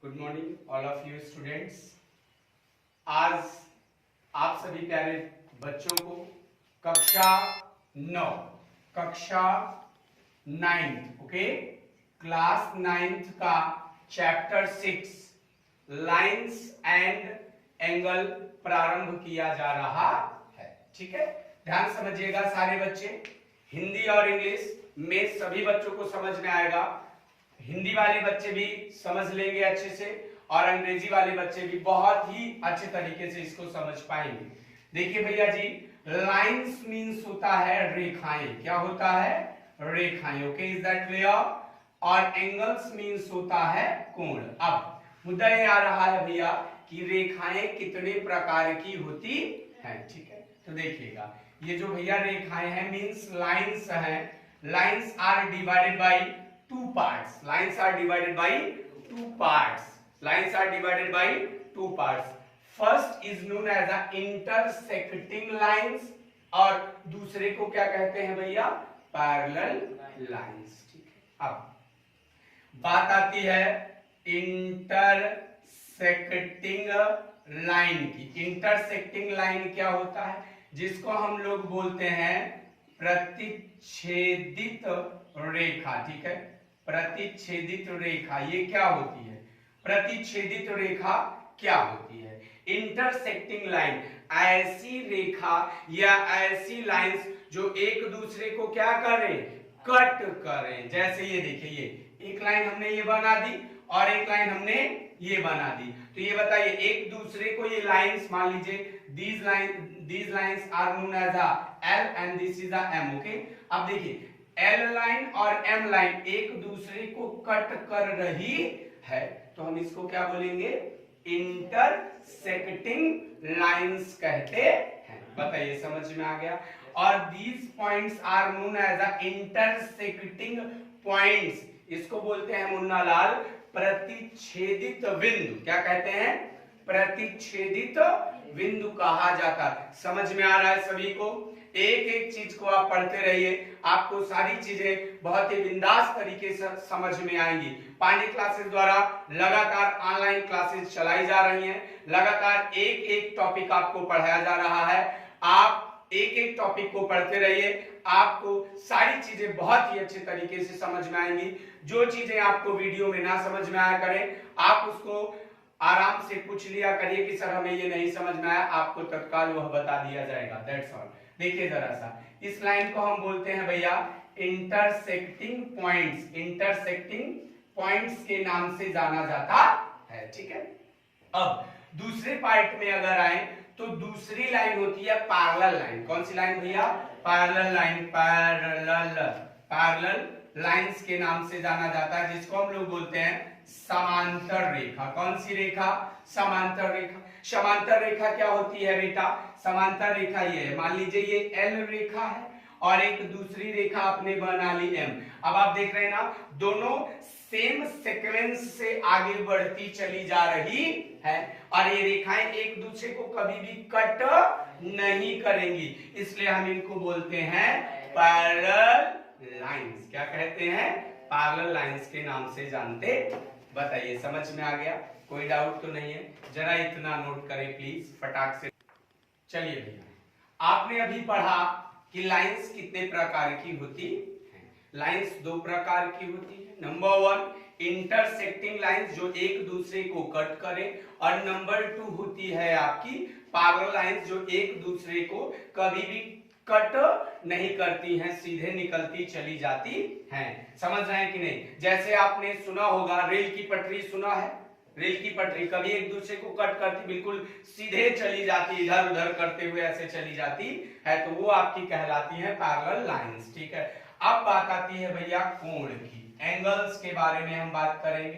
Good morning all of you students. आज आप सभी प्यारे बच्चों को कक्षा 9 कक्षा 9th ओके क्लास 9th का चैप्टर 6 लाइंस एंड एंगल प्रारंभ किया जा रहा है। ठीक है, ध्यान समझिएगा सारे बच्चे। हिंदी और इंग्लिश में सभी बच्चों को समझ में आएगा। हिंदी वाले बच्चे भी समझ लेंगे अच्छे से और अंग्रेजी वाले बच्चे भी बहुत ही अच्छे तरीके से इसको समझ पाएंगे। देखिए भैया जी, लाइंस मींस होता है रेखाएं। क्या होता है? रेखाएं। Okay, is that clear? और एंगल्स मींस होता है कोण। अब मुद्दा ये आ रहा है भैया कि रेखाएं कितने प्रकार की होती हैं। ठीक है, तो देखिएगा ये जो भैया रेखाएं हैं मींस लाइंस हैं। Lines are divided by two parts. Lines are divided by two parts. Lines are divided by two parts. First is known as the intersecting lines और दूसरे को क्या कहते हैं भैया? Parallel lines. ठीक है, अब बात आती है इंटरसेक्टिंग लाइन की। इंटरसेक्टिंग लाइन क्या होता है? जिसको हम लोग बोलते हैं प्रतिच्छेदित रेखा। ठीक है, प्रतिच्छेदित रेखा ये क्या होती है? प्रतिच्छेदित रेखा क्या होती है? इंटरसेक्टिंग लाइन ऐसी रेखा या ऐसी लाइंस जो एक दूसरे को क्या करें? कट करें। जैसे ये देखिए, ये एक लाइन हमने ये बना दी और एक लाइन हमने ये बना दी। तो ये बताइए एक दूसरे को ये लाइंस, मान लीजिए these lines are known as a L and this is a M. Okay, अब देखिए L लाइन और M लाइन एक दूसरे को कट कर रही है, तो हम इसको क्या बोलेंगे? इंटरसेक्टिंग लाइंस कहते हैं। बताइए समझ में आ गया? और these points are known as a intersecting points. इसको बोलते हैं मुन्ना लाल प्रतिच्छेदित बिंदु। क्या कहते हैं? प्रतिच्छेदित बिंदु कहा जाता है। समझ में आ रहा है सभी को? एक एक चीज को आप पढ़ते रहिए, आपको सारी चीजें बहुत ही बिंदास तरीके से समझ में आएंगी। पांडे क्लासेस द्वारा लगातार ऑनलाइन क्लासेस चलाई जा रही हैं। लगातार एक एक टॉपिक आपको पढ़ाया जा रहा है। आप एक एक टॉपिक को पढ़ते रहिए, आपको सारी चीजें बहुत ही अच्छे तरीके से समझ में आएंगी। जो चीजें आपको वीडियो में ना समझ में आया करें, आप उसको आराम से पूछ लिया करिए कि सर हमें ये नहीं समझ में आया, आपको तत्काल वह बता दिया जाएगा। That's all. देखिए जरा सा, इस लाइन को हम बोलते हैं भैया इंटरसेक्टिंग पॉइंट्स। इंटरसेक्टिंग पॉइंट्स के नाम से जाना जाता है। ठीक है, अब दूसरे पार्ट में अगर आए तो दूसरी लाइन होती है पैरेलल लाइन। कौन सी लाइन भैया? Parallel line. पैरेलल लाइंस के नाम से जाना जाता है, जिसको हम लोग बोलते हैं समांतर रेखा। कौन सी रेखा? समांतर रेखा। समांतर रेखा क्या होती है बेटा? समांतर रेखा ये है, मान लीजिए ये एल रेखा है और एक दूसरी रेखा आपने बना ली एम। अब आप देख रहे हैं ना, दोनों सेम सीक्वेंस से आगे बढ़ती चली जा रही है और ये रेखाएं एक दूसरे को कभी भी कट नहीं करेंगी, इसलिए हम इनको बोलते हैं पैरेलल लाइंस। क्या कहते हैं? पैरेलल लाइंस के नाम से जानते। बताइए समझ में आ गया? कोई डाउट तो नहीं है? जरा इतना नोट करें प्लीज फटाक से। चलिए भैया, आपने अभी पढ़ा कि लाइंस कितने प्रकार की होती हैं। लाइंस दो प्रकार की होती है। नंबर 1 इंटरसेक्टिंग लाइंस जो एक दूसरे को कट करे, और नंबर 2 होती है आपकी पैरेलल लाइंस जो एक दूसरे को कभी भी कट नहीं करती हैं, सीधे निकलती चली जाती हैं। समझ रहे हैं कि नहीं? जैसे आपने सुना होगा रेल की पटरी, सुना है? रेल की पटरी कभी एक दूसरे को कट करती, बिल्कुल सीधे चली जाती, इधर उधर करते हुए ऐसे चली जाती है, तो वो आपकी कहलाती है पैरेलल लाइंस। ठीक है, अब बात आती है भैया कोण की। एंगल्स के बारे में हम बात करेंगे।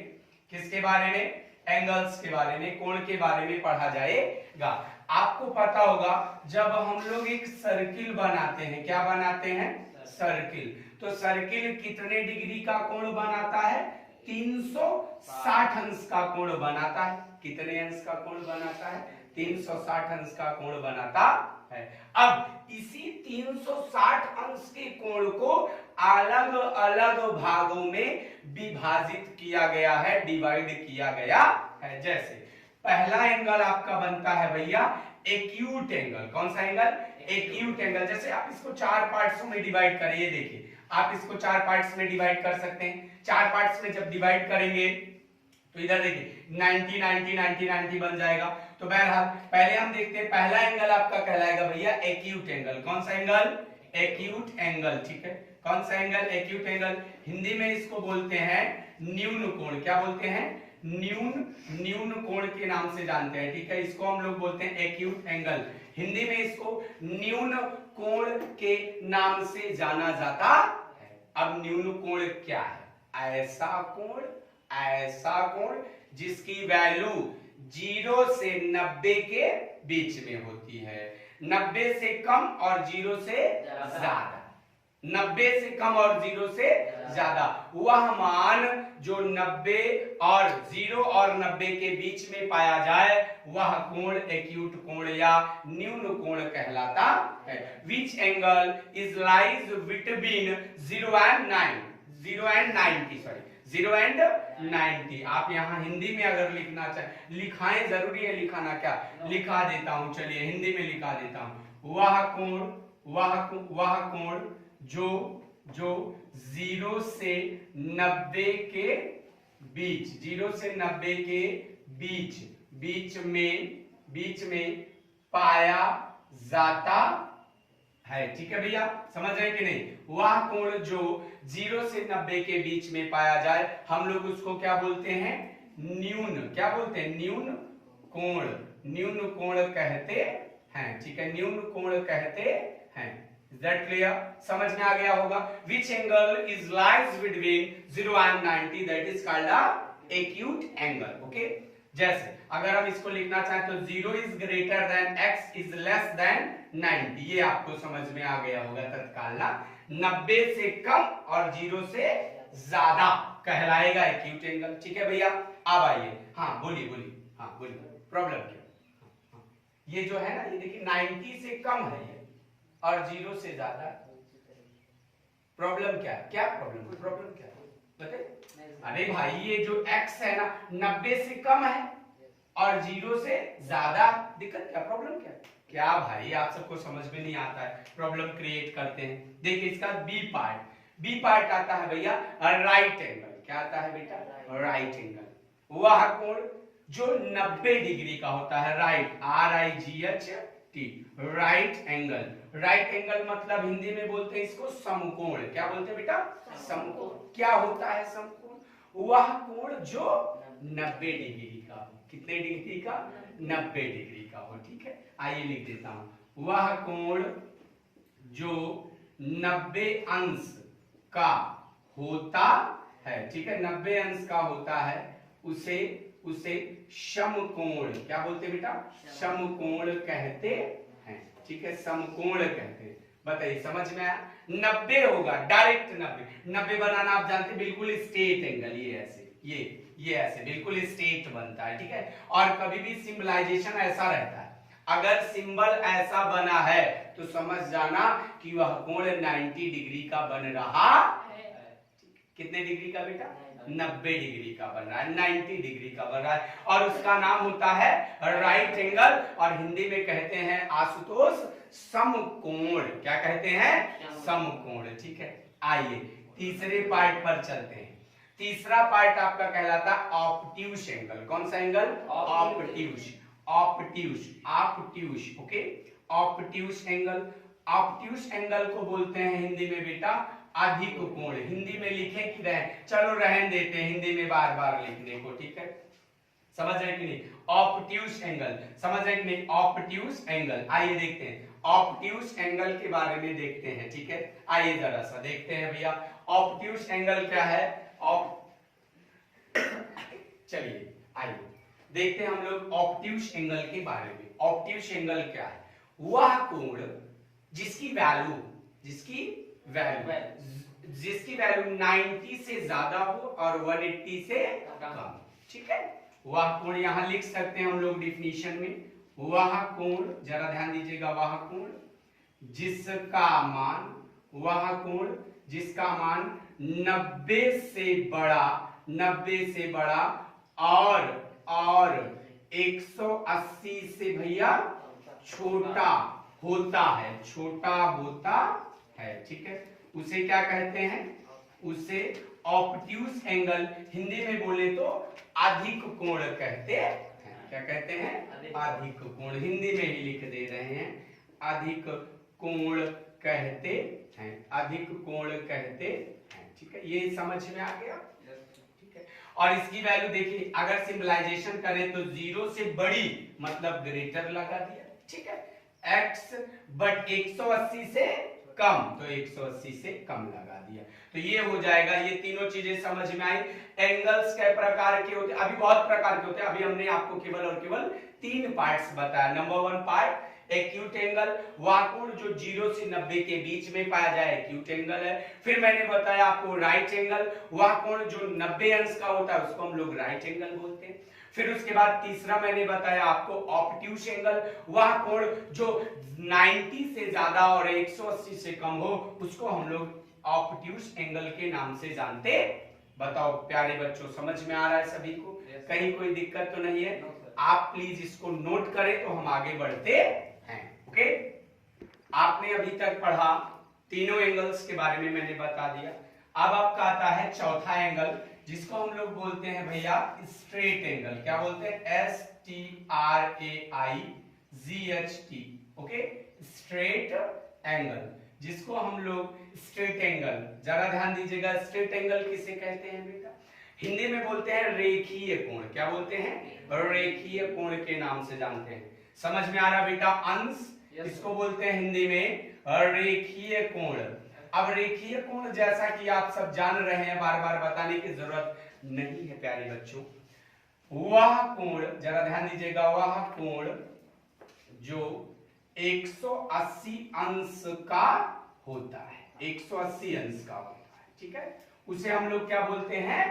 किसके बारे में? एंगल्स के बारे में, कोण के बारे में पढ़ा जाएगा। आपको पता होगा जब हम लोग एक सर्किल बनाते हैं, क्या बनाते हैं? सर्किल। तो सर्किल कितने डिग्री का कोण बनाता है? 360 अंश का कोण बनाता है। कितने अंश का कोण बनाता है? 360 अंश का कोण बनाता है। अब इसी 360 अंश के कोण को अलग अलग भागों में विभाजित किया गया है, डिवाइड किया गया है। जैसे पहला एंगल आपका बनता है भैया एक्यूट एंगल। कौन सा एंगल? Acute angle. जैसे आप इसको 4 पार्ट्स में डिवाइड करिए, देखिए आप इसको 4 पार्ट्स में डिवाइड कर सकते हैं। 4 पार्ट्स में जब डिवाइड करेंगे तो इधर देखिए 90 90 90 90 बन जाएगा। तो बहरहाल पहले हम देखते हैं, पहला एंगल आपका कहलाएगा भैया एक्यूट एंगल। कौन सा एंगल? Acute angle. ठीक है, कौन सा एंगल? Acute angle. हिंदी में इसको बोलते हैं न्यून कोण। क्या बोलते हैं? न्यून कोण के नाम से जानते हैं। ठीक है, इसको हम लोग बोलते हैं एक्यूट एंगल। हिंदी में इसको न्यून कोण के नाम से जाना जाता है। अब न्यून कोण क्या है? ऐसा कोण जिसकी वैल्यू 0 से 90 के बीच में होती है। 90 से कम और 0 से ज्यादा। 90 से कम और 0 से ज्यादा वह मान जो 90 और 0 और 90 के बीच में पाया जाए वह कोण एक्यूट कोण या न्यून कोण कहलाता है। Which angle is lies between 0 and 90। आप यहाँ हिंदी में अगर लिखना चाहे, लिखाएं, जरूरी है लिखाना? क्या लिखा देता हूं, चलिए हिंदी में लिखा देता हूं। वह कोण जो 0 से 90 के बीच, 0 से 90 के बीच में पाया जाता है। ठीक है भैया, समझ रहे हैं कि नहीं? वह कोण जो 0 से 90 के बीच में पाया जाए हम लोग उसको क्या बोलते हैं? न्यून। क्या बोलते हैं? न्यून कोण कहते हैं। ठीक है, न्यून कोण कहते हैं। Is that clear? समझ में आ गया होगा। Which angle is lies between 0 and 90, that is called a acute angle. Okay? जैसे अगर हम इसको लिखना चाहें तो 0 is greater than x is less than 90, ये आपको समझ में आ गया होगा तत्काल ना। 90 से कम और 0 से ज्यादा कहलाएगा एक्यूट एंगल। ठीक है भैया, अब आइए, हाँ बोलिए, प्रॉब्लम क्या? ये जो है ना, ये देखिए 90 से कम है ये और 0 से ज्यादा। प्रॉब्लम क्या है? क्या प्रॉब्लम क्या है बताइए? अरे भाई ये जो x है ना 90 से कम है और 0 से ज्यादा, दिक्कत क्या? प्रॉब्लम क्या भाई आप सबको समझ में नहीं आता है, प्रॉब्लम क्रिएट करते हैं। देखिए इसका बी पार्ट आता है भैया राइट एंगल। क्या आता है बेटा? Right angle. वह कोण जो 90 डिग्री का होता है, राइट, RIGHT, राइट एंगल मतलब हिंदी में बोलते हैं इसको समकोण। क्या बोलते हैं बेटा? समकोण। क्या होता है समकोण? वह कोण जो 90 डिग्री का हो। कितने डिग्री का? 90 डिग्री का हो। ठीक है, आइए लिख देता हूं। वह कोण जो 90 अंश का होता है। ठीक है, 90 अंश का होता है उसे समकोण। क्या बोलते हैं बेटा? समकोण कहते हैं। ठीक है, समकोण कहते हैं। बताइए समझ में आया? 90 होगा, डायरेक्ट 90 बनाना आप जानते हैं, बिल्कुल स्ट्रेट एंगल। ये ऐसे, ये ऐसे बिल्कुल स्ट्रेट बनता है। ठीक है, और कभी भी सिंबलाइजेशन ऐसा रहता है, अगर सिंबल ऐसा बना है तो समझ जाना कि वह कोण 90 डिग्री का बन रहा है। कितने डिग्री का बेटा? 90 डिग्री का बन रहा है, 90 डिग्री का बन रहा है, और उसका नाम होता है राइट एंगल, और हिंदी में कहते हैं आशुतोष समकोण। क्या कहते हैं? समकोण। ठीक है, आइए तीसरे पार्ट पर चलते हैं। तीसरा पार्ट आपका कहलाता है ऑब्ट्यूस एंगल। कौन सा angle? Obtuse. Okay, obtuse angle को बोलते हैं हिंदी में बेटा अधिक कोण। हिंदी में लिखे कि चलो रहन देते हैं हिंदी में बार बार लिखने को। ठीक है, समझ रहे कि नहीं? ऑब्ट्यूस एंगल, समझ रहे कि नहीं? ऑब्ट्यूस एंगल, आइए देखते हैं ऑब्ट्यूस एंगल के बारे में देखते हैं। ठीक है, आइए जरा सा देखते हैं भैया ऑब्ट्यूस एंगल क्या है। चलिए आइए देखते हैं हम लोग ऑब्ट्यूस एंगल के बारे में। ऑब्ट्यूस एंगल क्या है? वह कोण जिसकी वैल्यू 90 से ज्यादा हो और 180 से कम। ठीक है, वह कोण यहां लिख सकते हैं हम लोग डिफिनीशन में, वह कोण, जरा ध्यान दीजिएगा, वह कोण जिसका मान, वह कोण जिसका मान 90 से बड़ा, 90 से बड़ा और 180 से भैया छोटा होता है, छोटा होता है, ठीक है, उसे क्या कहते हैं, उसे ऑब्ट्यूस एंगल, हिंदी में बोले तो अधिक कोण कहते हैं। क्या कहते हैं? अधिक कोण, हिंदी में ही लिख दे रहे हैं, अधिक कोण कहते हैं, अधिक कोण कहते हैं, ठीक है, ये समझ में आ गया, ठीक है। और इसकी वैल्यू देखिए, अगर सिंबलाइजेशन करें तो 0 से बड़ी मतलब ग्रेटर लगा दिया, ठीक है, x बट 180 से कम तो 180 से कम लगा दिया, तो ये हो जाएगा। ये तीनों चीजें समझ में आई। एंगल्स के प्रकार के होते, अभी बहुत प्रकार के होते हैं, अभी हमने आपको केवल और केवल 3 पार्ट्स बताया। नंबर 1 पार्ट एक्यूट एंगल, वह कोण जो 0 से 90 के बीच में पाया जाए एक्यूट एंगल है। फिर मैंने बताया आपको राइट एंगल, वह कोण जो 90 अंश का होता है उसको हम लोग राइट एंगल बोलते हैं। फिर उसके बाद तीसरा मैंने बताया आपको ऑब्ट्यूस एंगल, वह कोण जो 90 से ज्यादा और 180 से कम हो उसको हम लोग ऑब्ट्यूस एंगल के नाम से जानते। बताओ प्यारे बच्चों, समझ में आ रहा है सभी को? कहीं कोई दिक्कत तो नहीं है? आप प्लीज इसको नोट करें तो हम आगे बढ़ते हैं। ओके, आपने अभी तक पढ़ा तीनों एंगल्स के बारे में, मैंने बता दिया। अब आपका आता है चौथा एंगल जिसको हम लोग बोलते हैं भैया स्ट्रेट एंगल। क्या बोलते हैं? STRAIGHT। ओके, स्ट्रेट एंगल जिसको हम लोग स्ट्रेट एंगल, जरा ध्यान दीजिएगा, स्ट्रेट एंगल किसे कहते हैं बेटा? हिंदी में बोलते हैं रेखीय कोण। क्या बोलते हैं? रेखीय कोण के नाम से जानते हैं। समझ में आ रहा बेटा? अंश इसको बोलते हैं हिंदी में रेखीय कोण। अब रेखीय कोण जैसा कि आप सब जान रहे हैं, बार बार बताने की जरूरत नहीं है प्यारे बच्चों। वह कोण, जरा ध्यान दीजिएगा, वह कोण जो 180 अंश का होता है, 180 अंश का होता है, ठीक है, उसे हम लोग क्या बोलते हैं?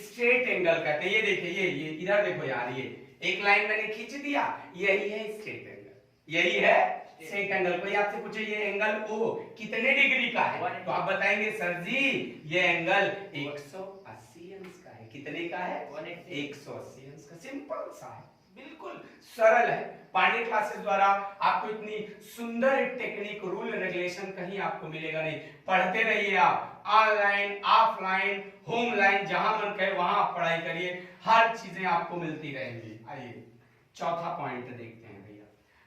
स्ट्रेट एंगल कहते हैं। ये देखिए, ये इधर देखो यार, ये एक लाइन मैंने खींच दिया, यही है स्ट्रेट एंगल, यही है स्ट्रेट एंगल। कोई आपसे पूछे ये एंगल ओ कितने डिग्री का है, तो आप बताएंगे सर जी ये एंगल 180 अंश का है। कितने का है? 180 अंश का। सिंपल सा है, बिल्कुल सरल है। पांडे क्लासेस द्वारा आपको इतनी सुंदर टेक्निक, रूल रेगुलेशन कहीं आपको मिलेगा नहीं। पढ़ते रहिए आप, ऑनलाइन ऑफलाइन होम लाइन, जहां मन करे वहां आप पढ़ाई करिए, हर चीजें आपको मिलती रहेंगी। आइए चौथा पॉइंट देखते हैं भैया।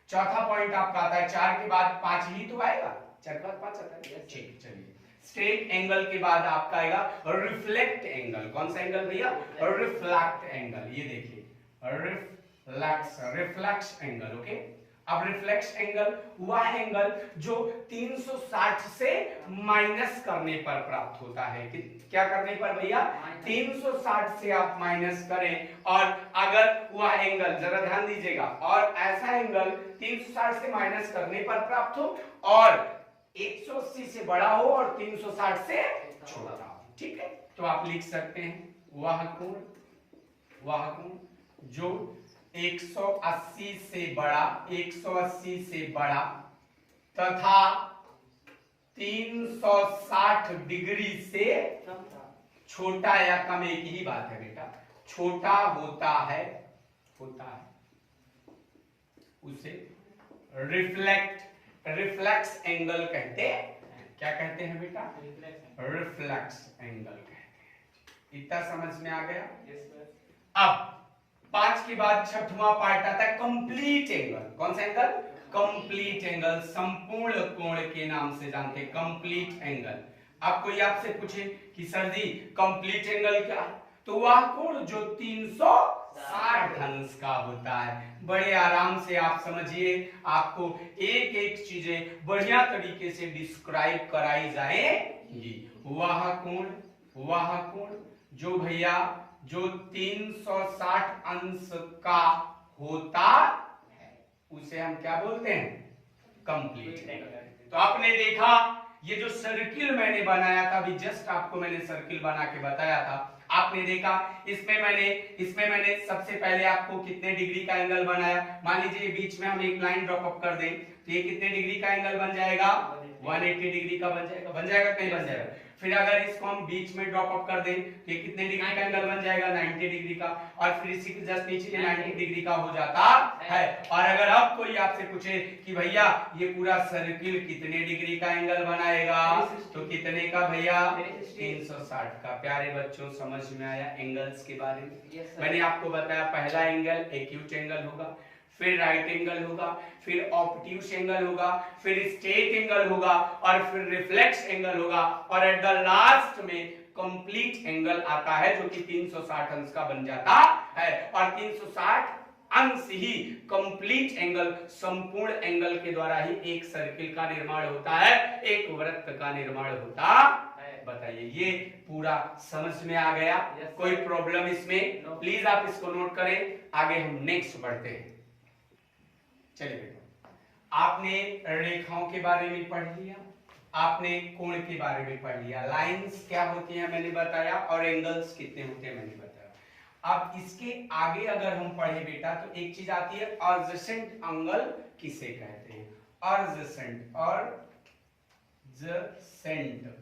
चौथा पॉइंट आपका आता है, 4 के बाद 5 ही तो आएगा, 4 के बाद 5 आता है, ठीक, चलिए। स्ट्रेट एंगल के बाद आपका आएगा रिफ्लेक्ट एंगल। कौन सा एंगल भैया? Reflect angle. ये देखिए रिफ्लेक्स एंगल। ओके, अब रिफ्लेक्स एंगल वह एंगल जो 360 से माइनस करने पर प्राप्त होता है। क्या करने पर भैया? 360 से आप माइनस करें, और अगर वह एंगल, जरा ध्यान दीजिएगा, और ऐसा एंगल 360 से माइनस करने पर प्राप्त हो और 180 से बड़ा हो और 360 से छोटा हो, ठीक है, तो आप लिख सकते हैं वह कोण जो 180 से बड़ा, 180 से बड़ा तथा 360 डिग्री से छोटा या कम, एक ही बात है बेटा, छोटा होता है उसे रिफ्लेक्स एंगल कहते हैं। क्या कहते हैं बेटा? रिफ्लेक्स एंगल कहते हैं। इतना समझ में आ गया? अब 5 के बाद छठवां पार्ट आता है कंप्लीट एंगल। कौन सा एंगल? कंप्लीट एंगल, संपूर्ण कोण के नाम से जानते हैं, कंप्लीट एंगल। अब कोई आपसे पूछे कि सर जी कंप्लीट एंगल क्या है, तो वह कोण जो 360 अंश का होता है। बड़े आराम से आप समझिए, आपको एक एक चीजें बढ़िया तरीके से डिस्क्राइब कराई जाएंगी। वह कोण जो भैया जो 360 अंश का होता है उसे हम क्या बोलते हैं? Complete angle. तो आपने देखा ये जो सर्किल मैंने बनाया था, अभी जस्ट आपको मैंने सर्किल बना के बताया था, आपने देखा इसमें मैंने सबसे पहले आपको कितने डिग्री का एंगल बनाया। मान लीजिए बीच में हम एक लाइन ड्रॉप अप कर दें तो ये कितने डिग्री का एंगल बन जाएगा, 180 डिग्री का बन जाएगा कि नहीं बन जाएगा। फिर अगर इसको हम बीच में ड्रॉप अप कर दें तो ये कितने डिग्री का एंगल बन जाएगा, 90 डिग्री का, और फिर इसी के जस्ट नीचे ये 90 डिग्री का हो जाता है। और अगर अब कोई आपसे पूछे कि भैया ये पूरा सर्किल कितने डिग्री का एंगल बनाएगा, तो कितने का भैया, 360 का। प्यारे बच्चों समझ में आया एंगल्स के बारे में। मैंने आपको बताया पहला एंगल एक्यूट एंगल होगा, फिर राइट एंगल होगा, फिर ऑब्ट्यूस एंगल होगा, फिर स्ट्रेट एंगल होगा, और फिर रिफ्लेक्स एंगल होगा, और एट द लास्ट में कंप्लीट एंगल आता है जो कि 360 अंश का बन जाता है। और 360 अंश ही कंप्लीट एंगल, संपूर्ण एंगल के द्वारा ही एक सर्किल का निर्माण होता है, एक वृत्त का निर्माण होता है। बताइए ये पूरा समझ में आ गया? कोई प्रॉब्लम इसमें? प्लीज आप इसको नोट करें। आगे हम नेक्स्ट बढ़ते हैं। चलिए बेटा, आपने रेखाओं के बारे में पढ़ लिया, आपने कोण के बारे में पढ़ लिया, लाइंस क्या होती हैं मैंने बताया, और एंगल्स कितने होते हैं मैंने बताया। अब इसके आगे अगर हम पढ़े बेटा तो एक चीज आती है एडजेसेंट एंगल किसे कहते हैं। एडजेसेंट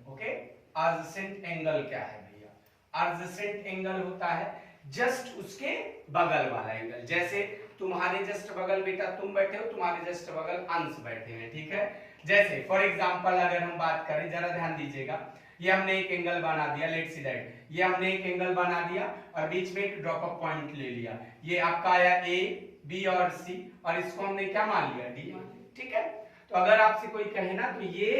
ओके, एडजेसेंट एंगल क्या है भैया? एडजेसेंट एंगल होता है जस्ट उसके बगल वाला एंगल। जैसे तुम्हारे जस्ट बगल बेटा तुम बैठे हो, तुम्हारे जस्ट बगल अंश बैठे हैं, ठीक है। जैसे फॉर एग्जांपल अगर हम बात करें, जरा ध्यान दीजिएगा, ये हमने एक एंगल बना दिया, लेट्स सी दैट ये हमने एक एंगल बना दिया और बीच में एक ड्रॉप अप पॉइंट ले लिया। ये आपका आया ए, बी और सी, और इसको हमने क्या मान लिया, डी मान लिया, ठीक है। तो अगर आपसे कोई कहे ना तो ये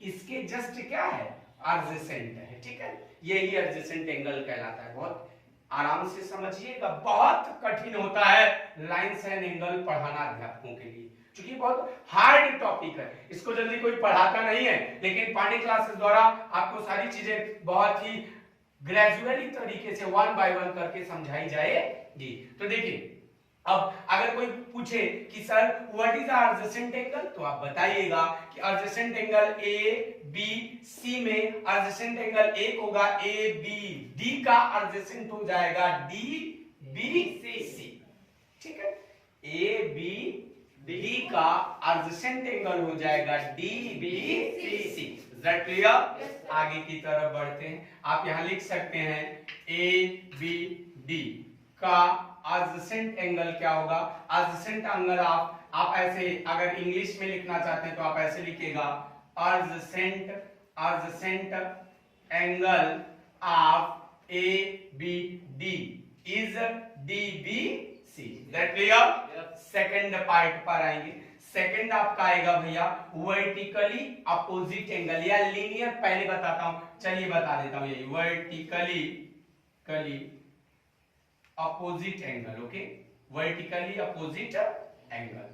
इसके जस्ट क्या है, एडजेसेंट है, ठीक है। यही एडजेसेंट एंगल कहलाता है। बहुत आराम से समझिएगा, बहुत कठिन होता है लाइंस एंड एंगल पढ़ाना अध्यापकों के लिए, क्योंकि बहुत हार्ड टॉपिक है। इसको जल्दी कोई पढ़ाता नहीं है, लेकिन पांडे क्लासेस द्वारा आपको सारी चीजें बहुत ही ग्रेजुअली तरीके से 1 बाय 1 करके समझाई जाएगी। तो देखिए, अब अगर कोई पूछे कि sir what is adjacent angle, तो आप बताइएगा कि adjacent angle A B C में एडजेसेंट एंगल एक होगा ए बी, डी का एडजेसेंट हो जाएगा डी बी सी, ठीक है। ए बी डी का एडजेसेंट एंगल हो जाएगा D B C. That clear? आगे की तरफ बढ़ते हैं। आप यहां लिख सकते हैं ए बी डी का एडजेसेंट एंगल क्या होगा। एडजेसेंट एंगल आप ऐसे अगर इंग्लिश में लिखना चाहते हैं तो आप ऐसे लिखिएगा, adjacent angle of A B D is D B C. That clear? Second part पर आएंगे। सेकंड आपका आएगा भैया वर्टिकली अपोजिट एंगल या लीनियर। पहले बताता हूं, चलिए बता देता हूं, यही vertically opposite angle, okay. Vertically opposite angle,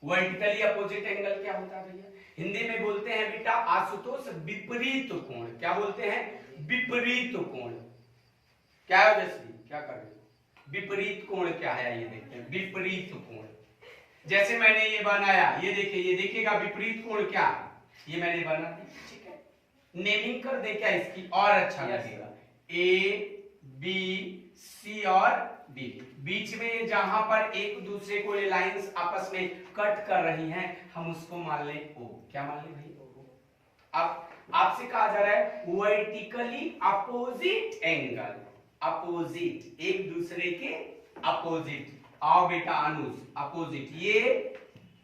vertically opposite angle क्या होता है भैया? हिंदी में बोलते हैं बेटा आशुतोष विपरीत कोण। क्या बोलते हैं? विपरीत कोण। क्या है जसवी, क्या कर रहे हो? विपरीत कोण क्या है ये देखते हैं। विपरीत कोण, जैसे मैंने ये बनाया, ये देखिए, ये देखिएगा विपरीत कोण क्या है, ये मैंने बना दिया, ठीक है। नेमिंग कर दे क्या इसकी, और अच्छा लगेगा। ए बी सी और डी, बीच में जहां पर एक दूसरे को ये लाइंस आपस में कट कर रही हैं, हम उसको मान ले ओ। क्या मान ले भाई? ओ। अब आपसे कहा जा रहा है वर्टिकली अपोजिट एंगल, अपोजिट एक दूसरे के अपोजिट। आओ बेटा अनुज, अपोजिट, ये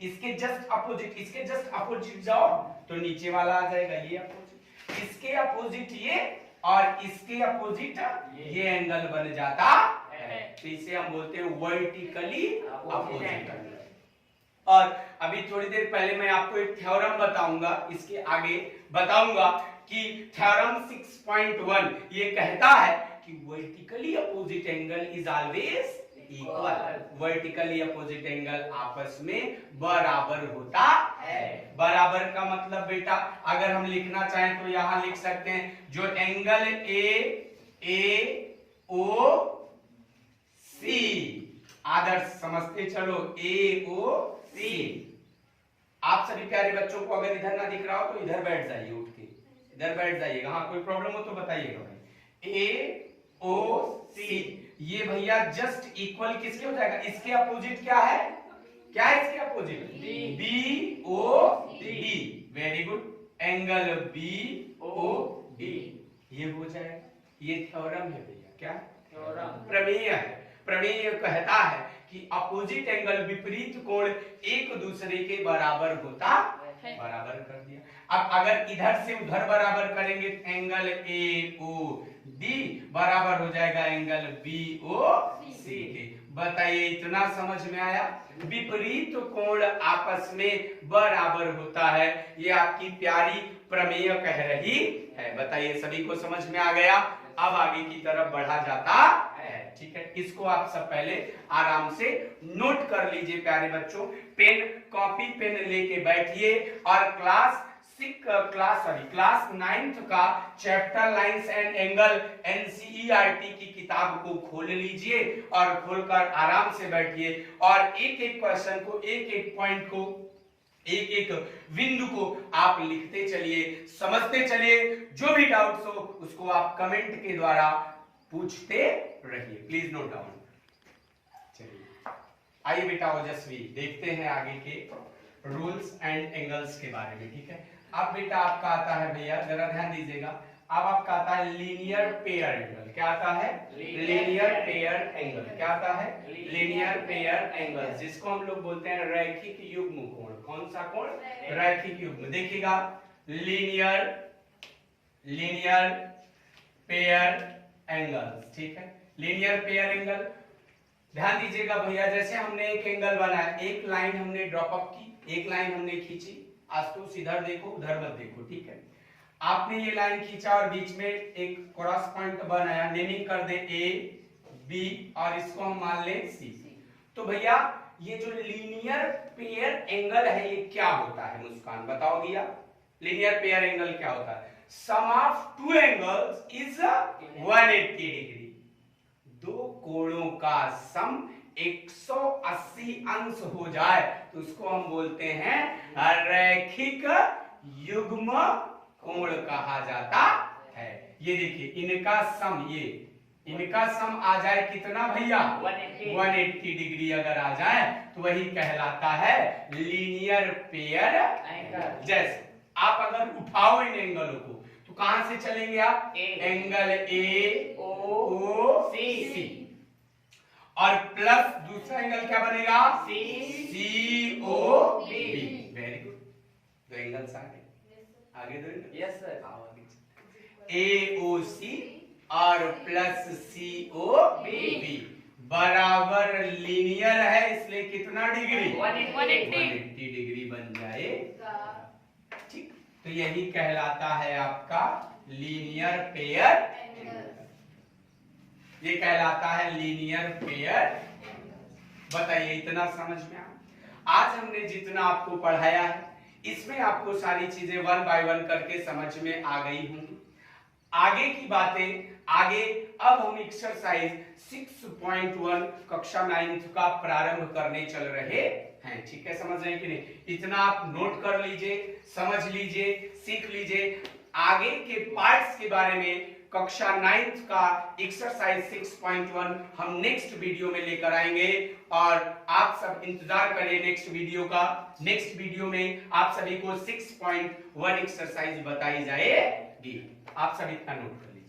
इसके जस्ट अपोजिट, इसके जस्ट अपोजिट जाओ तो नीचे वाला आ जाएगा, ये अपोजिट, इसके अपोजिट ये, और इसके अपोजिट ये एंगल बन जाता है। तो इसे हम बोलते हैं वर्टिकली अपोजिट एंगल। और अभी थोड़ी देर पहले मैं आपको एक थ्योरम बताऊंगा, इसके आगे बताऊंगा कि थ्योरम 6.1 ये कहता है कि vertically opposite angle is always equal. Vertically opposite angle आपस में बराबर होता है। बराबर का मतलब बेटा अगर हम लिखना चाहें तो यहां लिख सकते हैं, जो एंगल ए ओ सी, आदर्श समझते चलो, ए ओ सी। आप सभी प्यारे बच्चों को अगर इधर ना दिख रहा हो तो इधर बैठ जाइए, उठ के इधर बैठ जाइएगा। हाँ कोई प्रॉब्लम हो तो बताइएगा भाई। AOC। ये भैया जस्ट इक्वल किसके हो जाएगा? इसके अपोजिट क्या है? क्या है इसके opposite? BOD। Very good. Angle BOD ये हो जाएगा। ये थ्योरम है भैया। क्या थ्योरम? प्रमेय है। प्रमेय कहता है कि अपोजिट एंगल, विपरीत कोण एक दूसरे के बराबर होता है। बराबर कर दिया। अब अगर इधर से उधर बराबर करेंगे तो एंगल AOD बराबर हो जाएगा एंगल BOC के। बताइए इतना समझ में आया? विपरीत कोण आपस में बराबर होता है, ये आपकी प्यारी प्रमेय कह रही है। बताइए सभी को समझ में आ गया? अब आगे की तरफ बढ़ा जाता है। ठीक है, इसको आप सब पहले आराम से नोट कर लीजिए प्यारे बच्चों। पेन, कॉपी पेन लेके बैठिए और क्लास 9th का chapter lines and angle NCERT की किताब को खोल लीजिए और खोलकर आराम से बैठिए और एक एक क्वेश्चन को, एक एक पॉइंट को, एक एक बिंदु को आप लिखते चलिए, समझते चलिए। जो भी डाउट्स हो उसको आप कमेंट के द्वारा पूछते रहिए। Please note down. चलिए आइए बेटा ओजस्वी, देखते हैं आगे के रूल्स एंड एंगल्स के बारे में। ठीक है, अब बेटा आपका आता है भैया, जरा ध्यान दीजिएगा। अब आपका आता है लीनियर पेयर एंगल। क्या आता है? Linear pair angle. क्या आता है? लीनियर पेयर एंगल, जिसको हम लोग बोलते हैं रैखिक युग्म कोण। कौन सा कोण? रैखिक युग्म। देखिएगा, लीनियर पेयर एंगल। ठीक है, लीनियर पेयर एंगल। ध्यान दीजिएगा भैया, जैसे हमने एक एंगल बनाया, एक लाइन हमने ड्रॉप अप की, एक लाइन हमने खींची। आज तो इधर देखो उधर मत देखो। ठीक है, आपने ये लाइन खींचा और बीच में एक क्रॉस पॉइंट बनाया, नेमिंग कर दे A B और इसको हम मान ले C। तो भैया ये जो लीनियर पेयर एंगल है ये क्या होता है? मुस्कान बताओ भैया, लीनियर पेयर एंगल क्या होता है? Sum of two angles is 180 degree. दो कोणों का सम 180 अंश हो जाए तो उसको हम बोलते हैं रैखिक युग्म कोण कहा जाता है। ये देखिए, इनका सम आ जाए कितना भैया? 180 डिग्री अगर आ जाए तो वही कहलाता है लीनियर पेयर एंगल। जैसे आप अगर उठाओ इन एंगलों को तो कहां से चलेंगे आप? एंगल AOC और प्लस दूसरा एंगल क्या बनेगा? COB। वेरी गुड, दो एंगल्स आ गए। आगे दो एंगल। यस सर, आओ आगे। AOC और प्लस COB बराबर लीनियर है, इसलिए कितना डिग्री? 180 डिग्री बन जाएगा। ठीक, तो यही कहलाता है आपका लीनियर पेयर एंगल। ये कहलाता है लीनियर पेयर। बताइए इतना समझ में आया? आज हमने जितना आपको पढ़ाया है इसमें आपको सारी चीजें 1 बाय 1 करके समझ में आ गई होंगी। आगे की बातें आगे अब हम एक्सरसाइज 6.1 कक्षा 9th का प्रारंभ करने चल रहे हैं। ठीक है, समझ रहे हैं कि नहीं? इतना आप नोट कर लीजिए, समझ लीजिए, सीख लीजिए। आगे के पार्ट्स के बारे में कक्षा 9th का एक्सरसाइज 6.1 हम नेक्स्ट वीडियो में लेकर आएंगे और आप सब इंतजार करें नेक्स्ट वीडियो का। नेक्स्ट वीडियो में आप सभी को 6.1 एक्सरसाइज बताई जाएगी। आप सभी का नोट कर लीजिए।